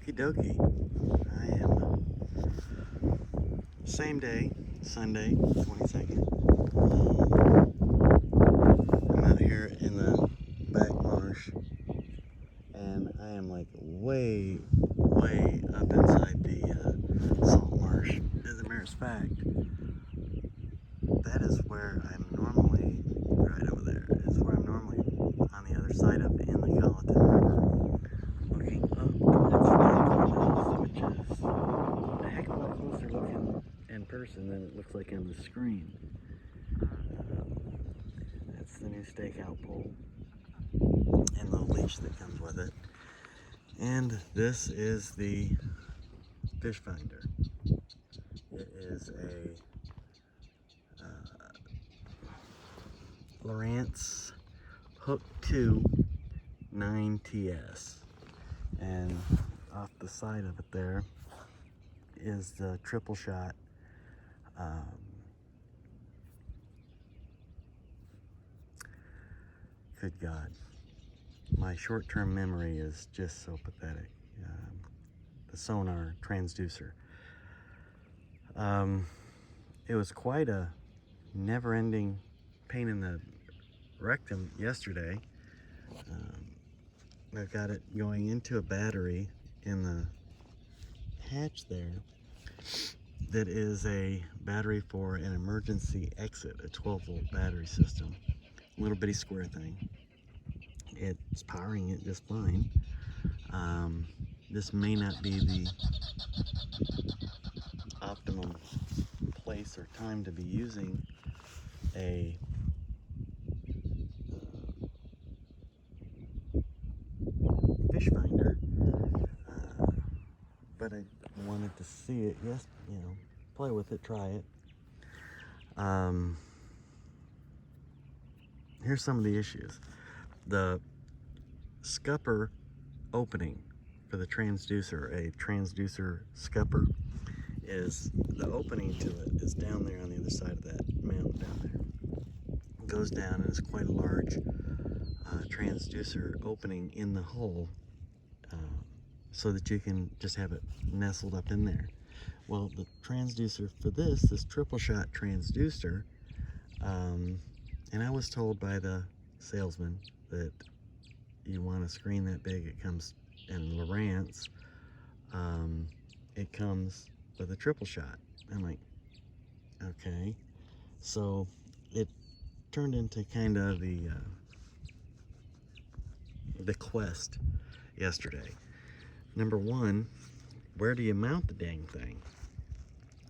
Okie dokie. I am same day, Sunday, 22nd. I'm out here in the back marsh, and I am like way up inside the salt marsh. As a matter of fact, that is where I'm normally, right over there, is where I'm normally on the other side of in the Gallatin River, looking up towards Lake, which is a heck of a lot closer looking in person than it looks like on the screen. That's the new stakeout pole and the leash that comes with it. And this is the fish finder. It is a Lowrance Hook2 9TS, and off the side of it there is the triple shot good God, my short-term memory is just so pathetic. The sonar transducer. It was quite a never-ending pain in the rectum yesterday. I've got it going into a battery in the hatch there that is a battery for an emergency exit, a 12-volt battery system. Little bitty square thing. It's powering it just fine. This may not be the optimum place or time to be using a fish finder, but I wanted to see it. Yes, play with it, try it. Here's some of the issues. The scupper opening for the transducer, a transducer scupper, is the opening to it is down there on the other side of that mount down there. It goes down, and it's quite a large transducer opening in the hull, so that you can just have it nestled up in there. Well, the transducer for this triple shot transducer, and I was told by the salesman that you want a screen that big, it comes in Lowrance, it comes with a triple shot. I'm like, okay. So it turned into kind of the quest yesterday. Number one, where do you mount the dang thing?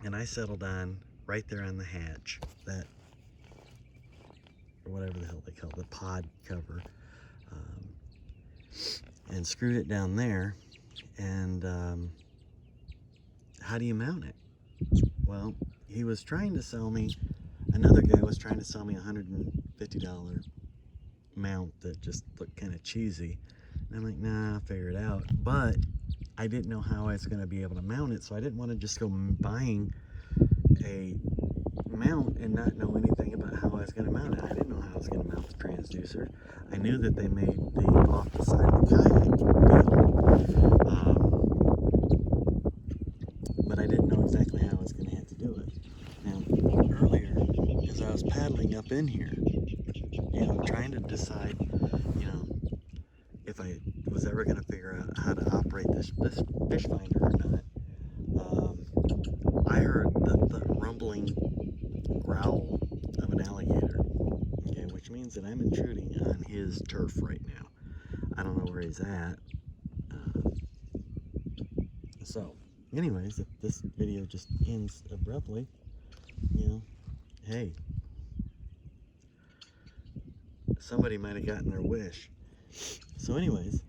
And I settled on right there on the hatch, that, or whatever the hell they call it, the pod cover, and screwed it down there. And how do you mount it? Well, he was trying to sell me, another guy was trying to sell me a $150 mount that just looked kind of cheesy. And I'm like, nah, I'll figure it out. But I didn't know how I was going to be able to mount it, so I didn't want to just go buying a mount and not know anything about how I was going to mount it. I didn't know how I was going to mount the transducer. I knew that they made the off the side of the kayak deal, but I didn't know exactly how I was going to have to do it. Now, earlier, as I was paddling up in here, trying to decide, if I was ever going to figure out how to operate this fish finder or not, I heard the rumbling growl of an alligator, okay, which means that I'm intruding on his turf right now. I don't know where he's at. So, anyways, if this video just ends abruptly, hey, somebody might have gotten their wish. So anyways,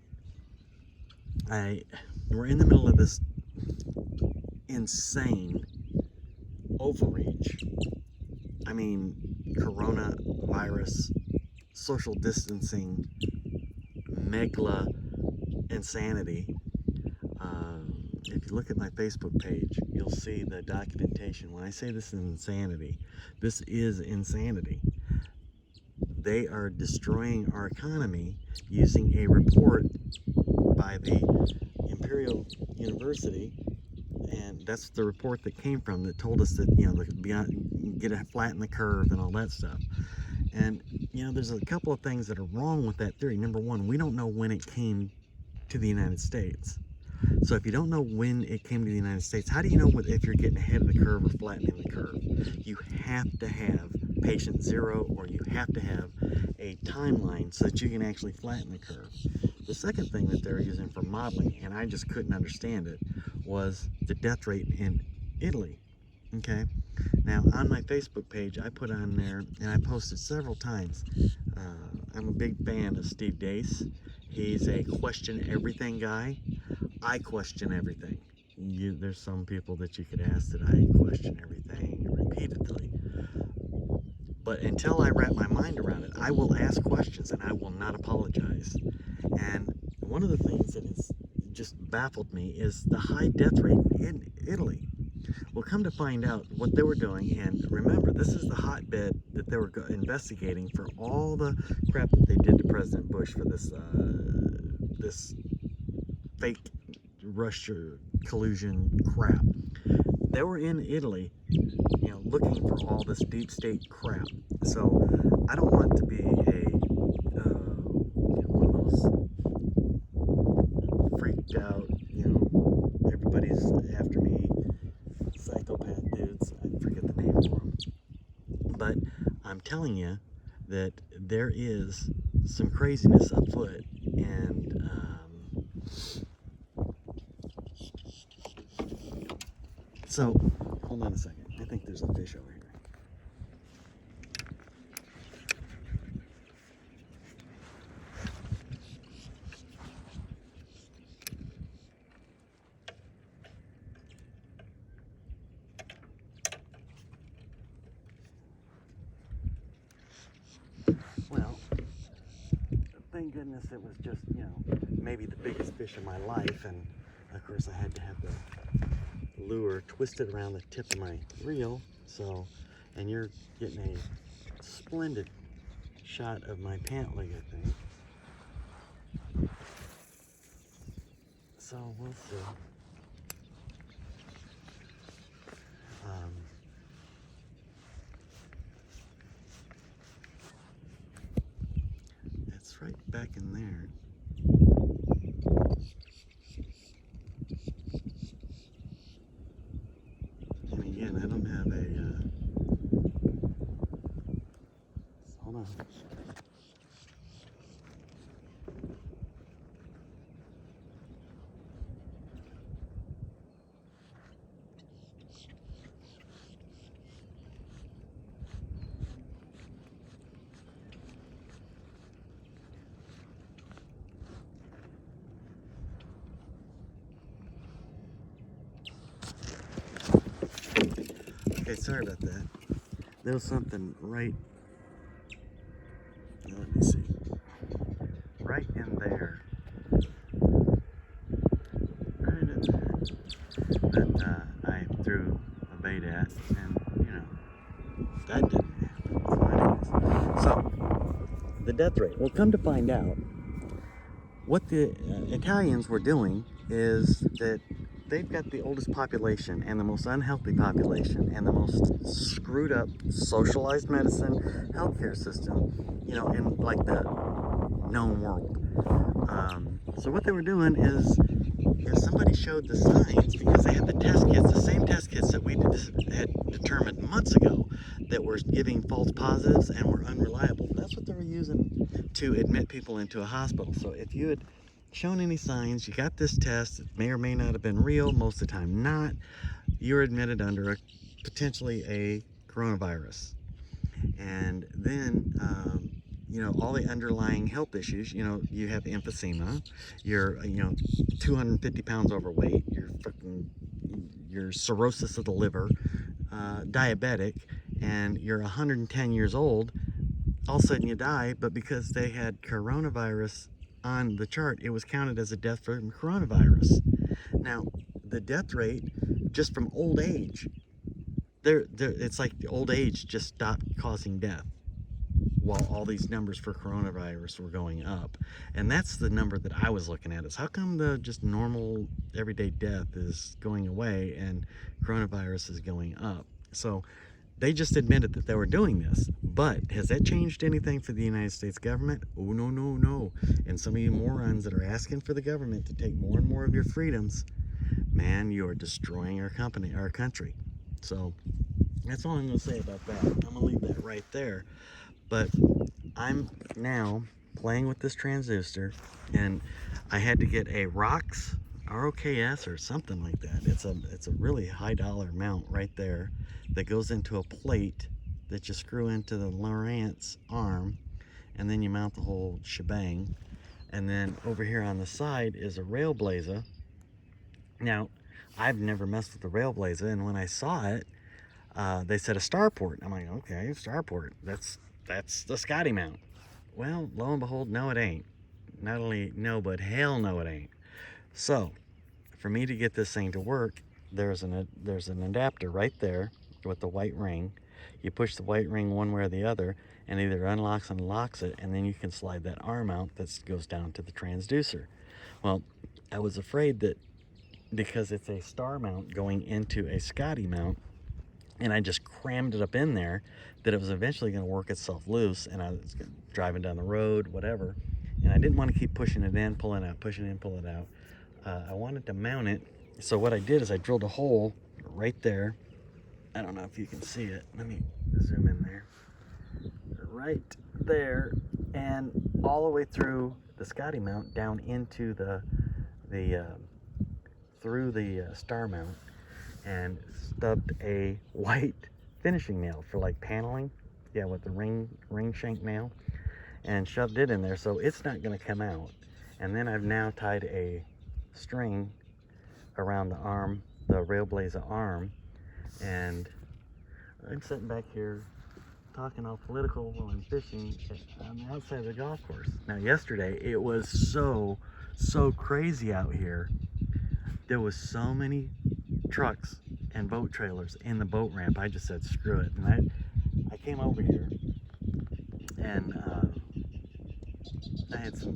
we're in the middle of this insane overreach. I mean, coronavirus, social distancing, megla insanity. If you look at my Facebook page, you'll see the documentation. When I say this is insanity, this is insanity. They are destroying our economy using a report by the Imperial University, and that's the report that came from that told us that, get a flatten the curve and all that stuff. And there's a couple of things that are wrong with that theory. Number one, we don't know when it came to the United States. So if you don't know when it came to the United States, how do you know if you're getting ahead of the curve or flattening the curve? You have to have patient zero, or you have to have a timeline so that you can actually flatten the curve. The second thing that they're using for modeling, and I just couldn't understand it, was the death rate in Italy. Okay, now on my Facebook page, I put on there, and I posted several times, I'm a big fan of Steve Dace. He's a question everything guy. I question everything. There's some people that you could ask that I question everything repeatedly. But until I wrap my mind around it, I will ask questions and I will not apologize. And one of the things that has just baffled me is the high death rate in Italy. Well, come to find out what they were doing, and remember, this is the hotbed that they were investigating for all the crap that they did to President Bush for this fake Russia collusion crap. They were in Italy, looking for all this deep state crap. So I don't want to be one of those freaked out, everybody's after me, psychopath dudes. I forget the name for them. But I'm telling you that there is some craziness afoot, and so, hold on a second. I think there's a fish over here. Well, thank goodness it was just, maybe the biggest fish of my life, and of course I had to have the lure twisted around the tip of my reel, and you're getting a splendid shot of my pant leg, I think. So we'll see. It's right back in there. And again, I don't have a, hold on. Okay, sorry about that. There was something right, let me see, right in there. Right in there. That I threw a bait at, and, that didn't happen. So, the death rate. Well, come to find out, what the Italians were doing is that they've got the oldest population and the most unhealthy population and the most screwed up socialized medicine healthcare system, in like the known world. So what they were doing is somebody showed the signs, because they had the test kits, the same test kits that we had determined months ago that were giving false positives and were unreliable. That's what they were using to admit people into a hospital. So if you had shown any signs, you got this test, it may or may not have been real, most of the time not, you're admitted under potentially a coronavirus. And then all the underlying health issues, you have emphysema, you're 250 pounds overweight, you're cirrhosis of the liver, diabetic, and you're 110 years old. All of a sudden you die, but because they had coronavirus on the chart, it was counted as a death from coronavirus. Now, the death rate just from old age, it's like the old age just stopped causing death. while all these numbers for coronavirus were going up. And that's the number that I was looking at, is how come the just normal everyday death is going away and coronavirus is going up? So they just admitted that they were doing this. But has that changed anything for the United States government? Oh, no, no, no. And some of you morons that are asking for the government to take more and more of your freedoms, man, you are destroying our country. So that's all I'm going to say about that. I'm going to leave that right there. But I'm now playing with this transducer, and I had to get a ROKS or something like that. It's a really high dollar mount right there that goes into a plate that you screw into the Lowrance arm, and then you mount the whole shebang. And then over here on the side is a Railblazer. Now, I've never messed with the Railblazer, and when I saw it, they said a starport. I'm like, okay, starport. That's the Scotty mount. Well, lo and behold, no, it ain't. Not only no, but hell no, it ain't. So, for me to get this thing to work, there's an adapter right there with the white ring. You push the white ring one way or the other, and either unlocks and locks it, and then you can slide that arm out that goes down to the transducer. Well, I was afraid that because it's a star mount going into a Scotty mount, and I just crammed it up in there, that it was eventually going to work itself loose, and I was driving down the road, whatever, and I didn't want to keep pushing it in, pulling out, pushing in, pulling it out. I wanted to mount it, so what I did is I drilled a hole right there. I don't know if you can see it. Let me zoom in there. Right there, and all the way through the Scotty mount down into through the star mount, and stubbed a white finishing nail for like paneling, yeah, with the ring shank nail, and shoved it in there, so it's not going to come out. And then I've now tied a string around the arm, the Railblazer arm, and I'm sitting back here talking all political while I'm fishing on the outside of the golf course. Now yesterday it was so crazy out here. There was so many trucks and boat trailers in the boat ramp. I just said screw it, and I came over here, and I had some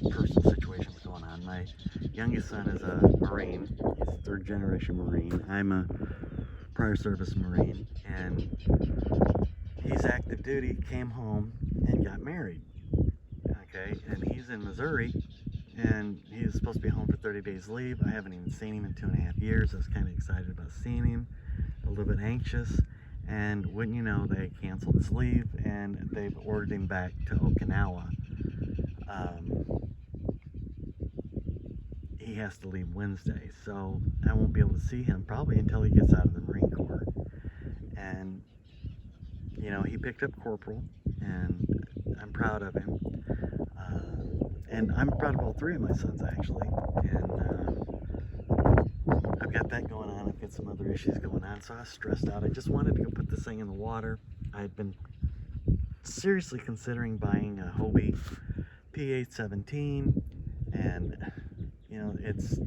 personal situations going on. My youngest son is a Marine. He's a third generation Marine. I'm a prior service Marine, and he's active duty, came home and got married. Okay, and he's in Missouri, and he was supposed to be home for 30 days leave. I haven't even seen him in 2.5 years. I was kind of excited about seeing him, a little bit anxious, and wouldn't you know, they canceled his leave and they've ordered him back to Okinawa. He has to leave Wednesday, so I won't be able to see him probably until he gets out of the Marine Corps. And you know, he picked up corporal, and I'm proud of him. And I'm proud of all three of my sons, actually. And I've got that going on. I've got some other issues going on, so I was stressed out. I just wanted to go put this thing in the water. I had been seriously considering buying a Hobie P817, and you know, it's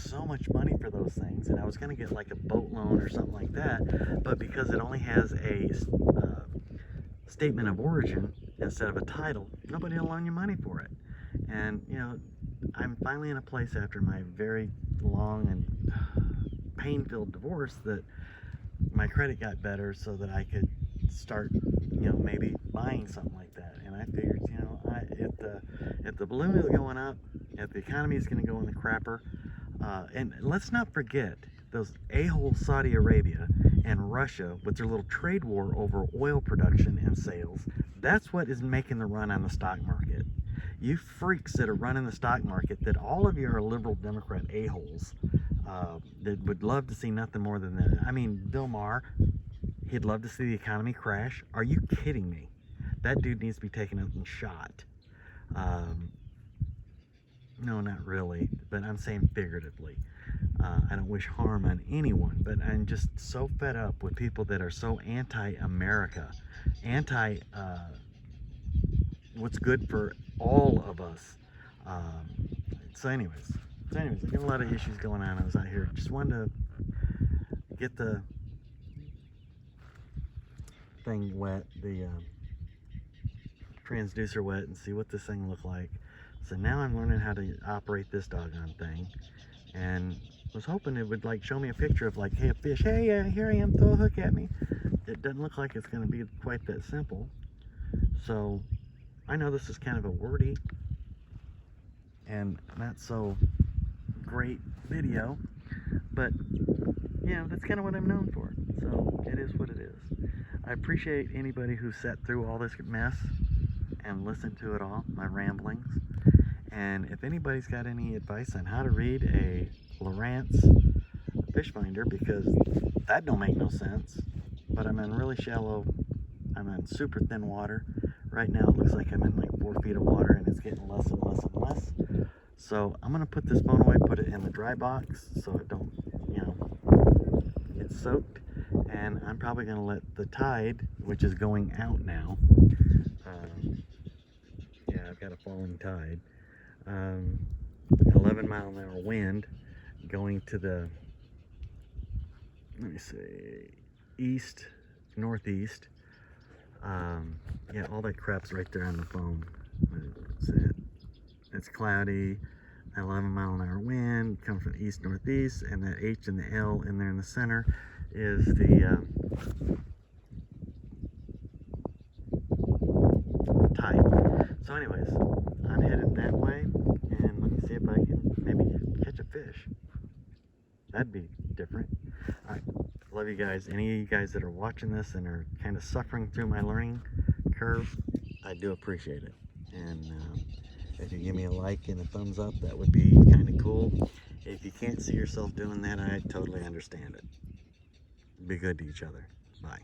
so much money for those things, and I was going to get like a boat loan or something like that, but because it only has a statement of origin instead of a title, nobody will loan you money for it. And you know, I'm finally in a place after my very long and pain-filled divorce that my credit got better so that I could start, you know, maybe buying something like that. And I figured, you know, if the balloon is going up, if the economy is going to go in the crapper, and let's not forget those a-hole Saudi Arabia and Russia with their little trade war over oil production and sales. That's what is making the run on the stock market. You freaks that are running the stock market, that all of you are liberal Democrat a-holes that would love to see nothing more than that. I mean, Bill Maher, he'd love to see the economy crash. Are you kidding me? That dude needs to be taken out and shot. No, not really, but I'm saying figuratively. I don't wish harm on anyone, but I'm just so fed up with people that are so anti-America, anti what's good for all of us. So anyways, I got a lot of issues going on. I was out here, just wanted to get the thing wet, the transducer wet and see what this thing looked like. So now I'm learning how to operate this doggone thing, and was hoping it would like show me a picture of like, hey, a fish, hey, here I am, throw a hook at me. It doesn't look like it's going to be quite that simple. So I know this is kind of a wordy and not so great video, but yeah, that's kind of what I'm known for. So it is what it is. I appreciate anybody who sat through all this mess and listened to it all, my ramblings. And if anybody's got any advice on how to read a Lowrance fish finder, because that don't make no sense, but I'm in really shallow, I'm in super thin water. Right now it looks like I'm in like 4 feet of water, and it's getting less and less and less. So I'm gonna put this bone away, put it in the dry box so it don't, get soaked. And I'm probably gonna let the tide, which is going out now, yeah, I've got a falling tide, 11-mile-an-hour wind going to the, let me see, east, northeast. Yeah, all that crap's right there on the phone. That's it. It's cloudy, 11-mile-an-hour wind, comes from east, northeast, and that H and the L in there in the center is the tide. So anyways, I'm headed that way, and let me see if I can maybe catch a fish. That'd be different. All right, love you guys. Any of you guys that are watching this and are kind of suffering through my learning curve, I do appreciate it. And if you give me a like and a thumbs up, that would be kind of cool. If you can't see yourself doing that, I totally understand it. Be good to each other. Bye.